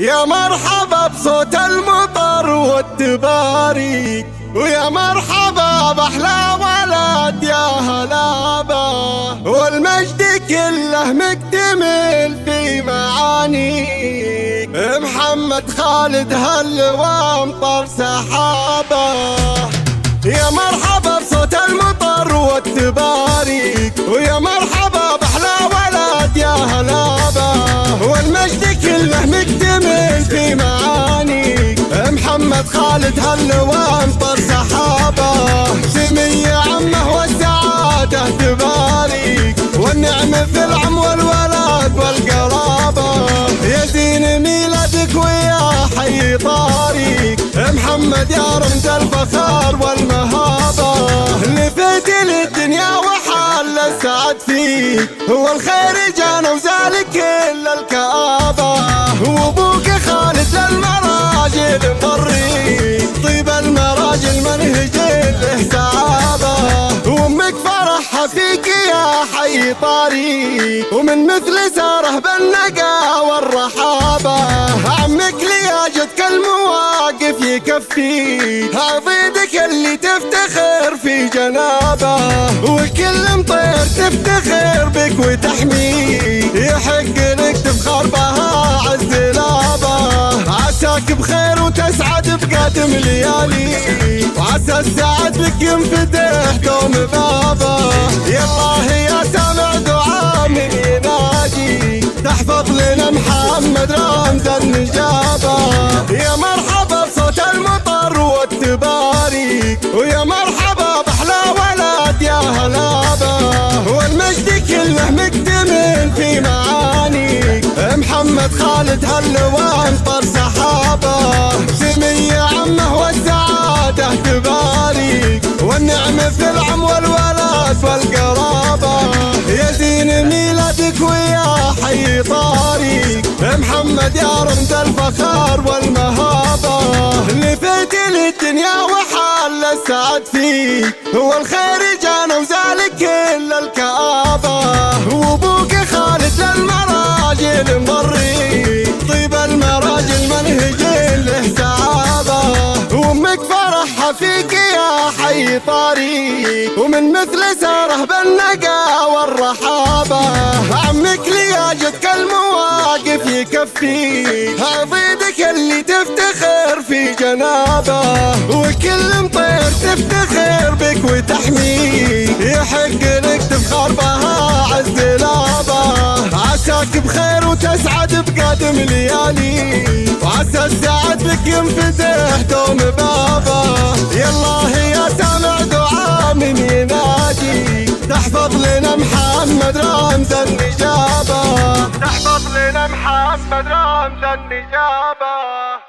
يا مرحبا بصوت المطر والتباريك، ويا مرحبا بأحلى ولد يا هلابا، والمجد كله مكتمل في معانيك. محمد خالد هل وامطر سحابه. يا مرحبا بصوت المطر والتباريك، ويا مرحبا بأحلى ولد يا هلابا، والمجد كله مكتمل في معانيك. محمد خالد هل وامطر سحابه، سمي عمه والسعادة تباريك، والنعمة في العم والولد والقرابة. يا زين ميلادك ويا حي طاريك، محمد يا رمز الفخر والمهابة. لفيت للدنيا وحال السعد فيك، هو الخير جانا وزال كل الكآبة. وابوك خالد للمراجل مطريك، طيب المراجل منهج له سعابة. وامك فرحها فيك يا حي طاريك، ومن مثل ساره بالنقا والرحابة. عمك لياجتك المواقف يكفي، عضيدك اللي تفتخر في جنابه، وكل مطير تفتخر بك وتحميه. يحق لك تفخر بها عز لابه، عساك بخير وتسعد بقدم ليالي، وعسى السعد بك ينفتح دوم بابه. يا الله يا سامع دعاء من يناجي، تحفظ لنا محمد رمز النجابه. يا مرحبا بصوت المطر والتباريك، ويا مرحبا بأحلى ولد يا هلابا، والمجد كله مكتمل في معانيك. محمد خالد هل وامطر سحابه، سمي عمه والسعادة تباريك، والنعمة في العم والولد والقرابة. يا زين ميلادك ويا حي طاريك، محمد يا رمز الفخر والمهابة. لفيت للدنيا وحال السعد فيك، هو الخير جانا وزال كل الكآبة. وابوك خالد للمراجل مطريك، طيب المراجل منهج له سعابة. وامك فرحها فيك يا حي طاريك، ومن مثل ساره بالنقا والرحابة. عمك لياجتك المواقف يكفي، عضيدك اللي تفتخر في جنابه، وكل مطير تفتخر بك وتحميه. يحق لك تفخر بها عز لابه، عساك بخير وتسعد بقدم ليالي، وعسى السعد بك ينفتح دوم بابه. يا الله يا سامع دعاء من ينادي، تحفظ لنا محمد رمز النجابة، تحفظ لنا محمد رمز النجابة.